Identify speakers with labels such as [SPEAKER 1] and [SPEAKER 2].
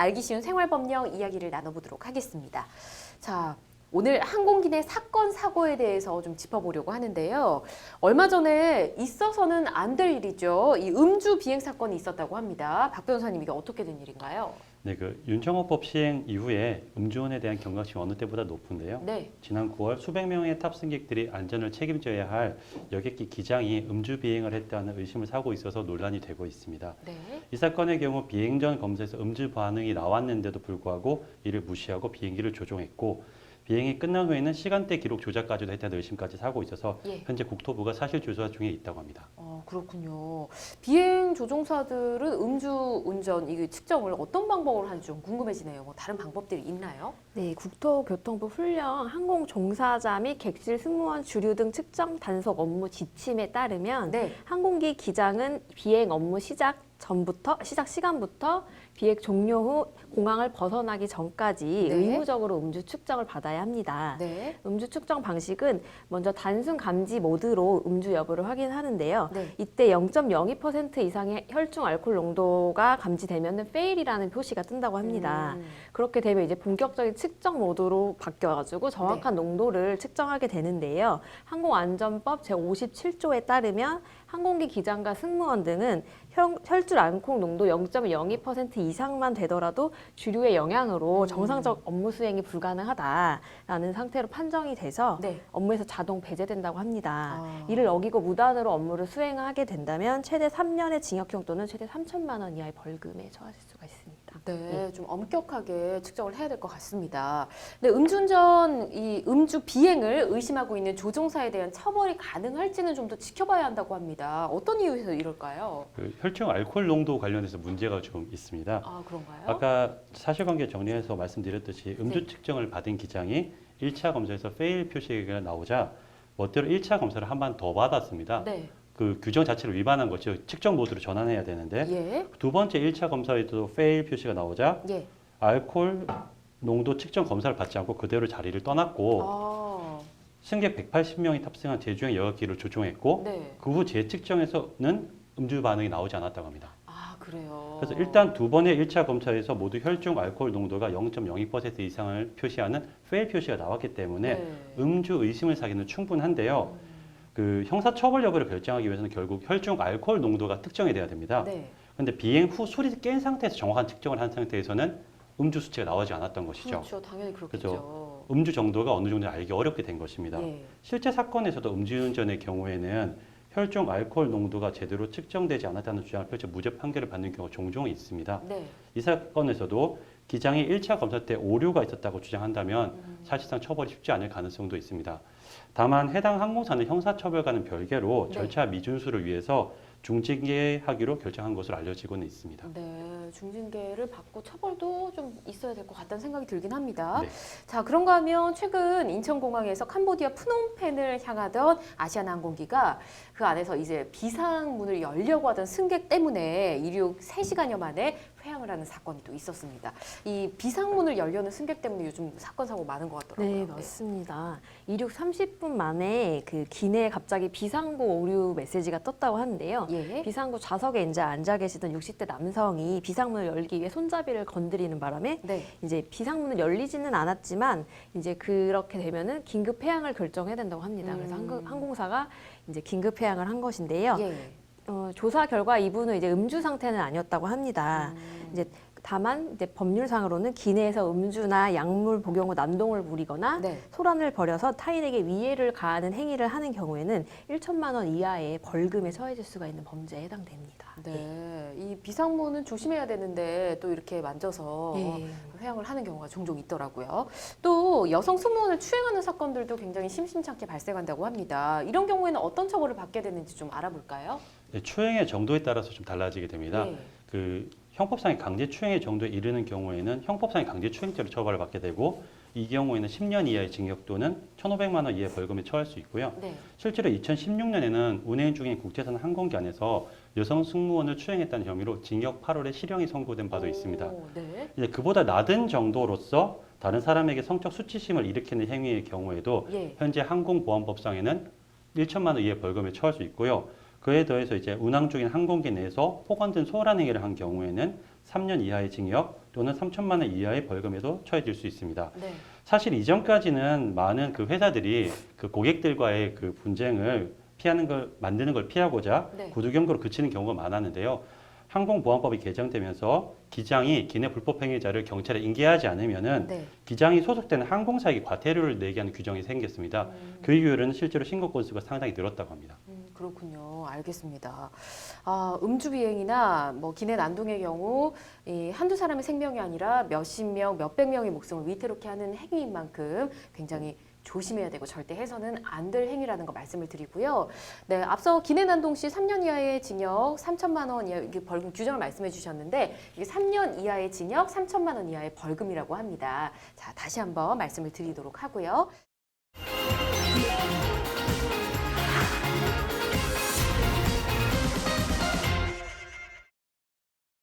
[SPEAKER 1] 알기 쉬운 생활법령 이야기를 나눠보도록 하겠습니다. 자, 오늘 항공기 내 사건, 사고에 대해서 좀 짚어보려고 하는데요. 얼마 전에 있어서는 안 될 일이죠. 이 음주 비행 사건이 있었다고 합니다. 박 변호사님, 이게 어떻게 된 일인가요?
[SPEAKER 2] 네, 윤정호법 시행 이후에 음주운에 대한 경각심이 어느 때보다 높은데요.
[SPEAKER 1] 네.
[SPEAKER 2] 지난 9월 수백 명의 탑승객들이 안전을 책임져야 할 여객기 기장이 음주 비행을 했다는 의심을 사고 있어서 논란이 되고 있습니다.
[SPEAKER 1] 네.
[SPEAKER 2] 이 사건의 경우 비행 전 검사에서 음주 반응이 나왔는데도 불구하고 이를 무시하고 비행기를 조종했고 비행이 끝난 후에는 시간대 기록 조작까지도 했다는 의심까지 사고 있어서
[SPEAKER 1] 예.
[SPEAKER 2] 현재 국토부가 사실 조사 중에 있다고 합니다.
[SPEAKER 1] 그렇군요. 비행 조종사들은 음주 운전 이게 측정을 어떤 방법으로 하는지 좀 궁금해지네요. 뭐 다른 방법들이 있나요?
[SPEAKER 3] 네, 국토교통부 훈령 항공 종사자 및 객실 승무원 주류 등 측정 단속 업무 지침에 따르면
[SPEAKER 1] 네.
[SPEAKER 3] 항공기 기장은 비행 업무 시작 시간부터 비행 종료 후 공항을 벗어나기 전까지
[SPEAKER 1] 네.
[SPEAKER 3] 의무적으로 음주 측정을 받아야 합니다.
[SPEAKER 1] 네.
[SPEAKER 3] 음주 측정 방식은 먼저 단순 감지 모드로 음주 여부를 확인하는데요.
[SPEAKER 1] 네.
[SPEAKER 3] 이때 0.02% 이상의 혈중 알코올 농도가 감지되면 fail이라는 표시가 뜬다고 합니다. 그렇게 되면 이제 본격적인 측정 모드로 바뀌어가지고 정확한 농도를 측정하게 되는데요. 항공안전법 제57조에 따르면 항공기 기장과 승무원 등은 혈중 알코올 농도 0.02% 이상만 되더라도 주류의 영향으로 정상적 업무 수행이 불가능하다라는 상태로 판정이 돼서
[SPEAKER 1] 네.
[SPEAKER 3] 업무에서 자동 배제된다고 합니다.
[SPEAKER 1] 아.
[SPEAKER 3] 이를 어기고 무단으로 업무를 수행하게 된다면 최대 3년의 징역형 또는 최대 3천만 원 이하의 벌금에 처하실 수가 있습니다.
[SPEAKER 1] 네, 좀 엄격하게 측정을 해야 될 것 같습니다. 근데 음주운전, 이 음주 비행을 의심하고 있는 조종사에 대한 처벌이 가능할지는 좀 더 지켜봐야 한다고 합니다. 어떤 이유에서 이럴까요?
[SPEAKER 2] 혈중 알코올 농도 관련해서 문제가 좀 있습니다.
[SPEAKER 1] 아, 그런가요?
[SPEAKER 2] 아까 사실관계 정리해서 말씀드렸듯이 음주
[SPEAKER 1] 네.
[SPEAKER 2] 측정을 받은 기장이 1차 검사에서 페일 표시가 나오자 멋대로 1차 검사를 한 번 더 받았습니다.
[SPEAKER 1] 네.
[SPEAKER 2] 그 규정 자체를 위반한 거죠. 측정 모드로 전환해야 되는데
[SPEAKER 1] 예.
[SPEAKER 2] 두 번째 1차 검사에도 페일 표시가 나오자
[SPEAKER 1] 예.
[SPEAKER 2] 알코올 농도 측정 검사를 받지 않고 그대로 자리를 떠났고
[SPEAKER 1] 아,
[SPEAKER 2] 승객 180명이 탑승한 제주행 여객기를 조종했고
[SPEAKER 1] 네.
[SPEAKER 2] 그 후 재측정에서는 음주 반응이 나오지 않았다고 합니다.
[SPEAKER 1] 아, 그래요.
[SPEAKER 2] 그래서 일단 두 번의 1차 검사에서 모두 혈중 알코올 농도가 0.02% 이상을 표시하는 페일 표시가 나왔기 때문에
[SPEAKER 1] 네.
[SPEAKER 2] 음주 의심을 사기는 충분한데요. 그 형사처벌 여부를 결정하기 위해서는 결국 혈중 알코올 농도가 특정이 돼야 됩니다.
[SPEAKER 1] 네.
[SPEAKER 2] 그런데 비행 후 술이 깬 상태에서 정확한 측정을 한 상태에서는 음주 수치가 나오지 않았던 것이죠.
[SPEAKER 1] 그렇죠. 당연히 그렇겠죠.
[SPEAKER 2] 음주 정도가 어느 정도 알기 어렵게 된 것입니다.
[SPEAKER 1] 예.
[SPEAKER 2] 실제 사건에서도 음주운전의 경우에는 혈중 알코올 농도가 제대로 측정되지 않았다는 주장을 펼쳐 무죄 판결을 받는 경우가 종종 있습니다.
[SPEAKER 1] 네.
[SPEAKER 2] 이 사건에서도 기장이 1차 검사 때 오류가 있었다고 주장한다면 사실상 처벌이 쉽지 않을 가능성도 있습니다. 다만 해당 항공사는 형사처벌과는 별개로
[SPEAKER 1] 네.
[SPEAKER 2] 절차 미준수를 위해서 중징계하기로 결정한 것으로 알려지고는 있습니다.
[SPEAKER 1] 네, 중징계를 받고 처벌도 좀 있어야 될 것 같다는 생각이 들긴 합니다.
[SPEAKER 2] 네.
[SPEAKER 1] 자, 그런가 하면 최근 인천공항에서 캄보디아 프놈펜을 향하던 아시아나항공기가 그 안에서 이제 비상문을 열려고 하던 승객 때문에 이륙 3시간여 만에 회항을 하는 사건이 또 있었습니다. 이 비상문을 열려는 승객 때문에 요즘 사건 사고 많은 것 같더라고요.
[SPEAKER 3] 네, 맞습니다. 이륙 30분 만에 그 기내에 갑자기 비상구 오류 메시지가 떴다고 하는데요.
[SPEAKER 1] 예.
[SPEAKER 3] 비상구 좌석에 이제 앉아 계시던 60대 남성이 비상문을 열기 위해 손잡이를 건드리는 바람에
[SPEAKER 1] 네.
[SPEAKER 3] 이제 비상문을 열리지는 않았지만 이제 그렇게 되면은 긴급 폐항을 결정해야 된다고 합니다. 그래서 항공사가 이제 긴급 회항을 한 것인데요.
[SPEAKER 1] 예.
[SPEAKER 3] 조사 결과 이분은 이제 음주 상태는 아니었다고 합니다. 이제 다만 이제 법률상으로는 기내에서 음주나 약물 복용 후 난동을 부리거나
[SPEAKER 1] 네.
[SPEAKER 3] 소란을 벌여서 타인에게 위해를 가하는 행위를 하는 경우에는 1천만 원 이하의 벌금에 처해질 수가 있는 범죄에 해당됩니다.
[SPEAKER 1] 네, 이 비상문은 조심해야 되는데 또 이렇게 만져서
[SPEAKER 3] 예.
[SPEAKER 1] 회항을 하는 경우가 종종 있더라고요. 또 여성 승무원을 추행하는 사건들도 굉장히 심심찮게 발생한다고 합니다. 이런 경우에는 어떤 처벌을 받게 되는지 좀 알아볼까요?
[SPEAKER 2] 네, 추행의 정도에 따라서 좀 달라지게 됩니다.
[SPEAKER 1] 예.
[SPEAKER 2] 그 형법상의 강제 추행의 정도에 이르는 경우에는 형법상의 강제 추행죄로 처벌을 받게 되고 이 경우에는 10년 이하의 징역 또는 1,500만 원 이하의 벌금에 처할 수 있고요.
[SPEAKER 1] 네.
[SPEAKER 2] 실제로 2016년에는 운행 중인 국제선 항공기 안에서 여성 승무원을 추행했다는 혐의로 징역 8월에 실형이 선고된 바도 있습니다.
[SPEAKER 1] 오, 네.
[SPEAKER 2] 이제 그보다 낮은 정도로서 다른 사람에게 성적 수치심을 일으키는 행위의 경우에도
[SPEAKER 1] 예.
[SPEAKER 2] 현재 항공보안법상에는 1천만 원 이하의 벌금에 처할 수 있고요. 그에 더해서 이제 운항 중인 항공기 내에서 폭언 등 소홀한 행위를 한 경우에는 3년 이하의 징역 또는 3천만 원 이하의 벌금에도 처해질 수 있습니다.
[SPEAKER 1] 네.
[SPEAKER 2] 사실 이전까지는 많은 그 회사들이 그 고객들과의 그 분쟁을 만드는 걸 피하고자
[SPEAKER 1] 네.
[SPEAKER 2] 구두 경고로 그치는 경우가 많았는데요. 항공보안법이 개정되면서 기장이 기내 불법 행위자를 경찰에 인계하지 않으면은
[SPEAKER 1] 네.
[SPEAKER 2] 기장이 소속되는 항공사에게 과태료를 내게 하는 규정이 생겼습니다. 그 이후로는 실제로 신고 건수가 상당히 늘었다고 합니다.
[SPEAKER 1] 그렇군요. 알겠습니다. 음주 비행이나 뭐 기내 난동의 경우 한두 사람의 생명이 아니라 몇십 명, 몇백 명의 목숨을 위태롭게 하는 행위인 만큼 굉장히 조심해야 되고 절대 해서는 안 될 행위라는 거 말씀을 드리고요. 네, 앞서 기내 난동 시 3년 이하의 징역, 3천만 원 이하의 벌금 규정을 말씀해 주셨는데 이게 3년 이하의 징역, 3천만 원 이하의 벌금이라고 합니다. 자, 다시 한번 말씀을 드리도록 하고요.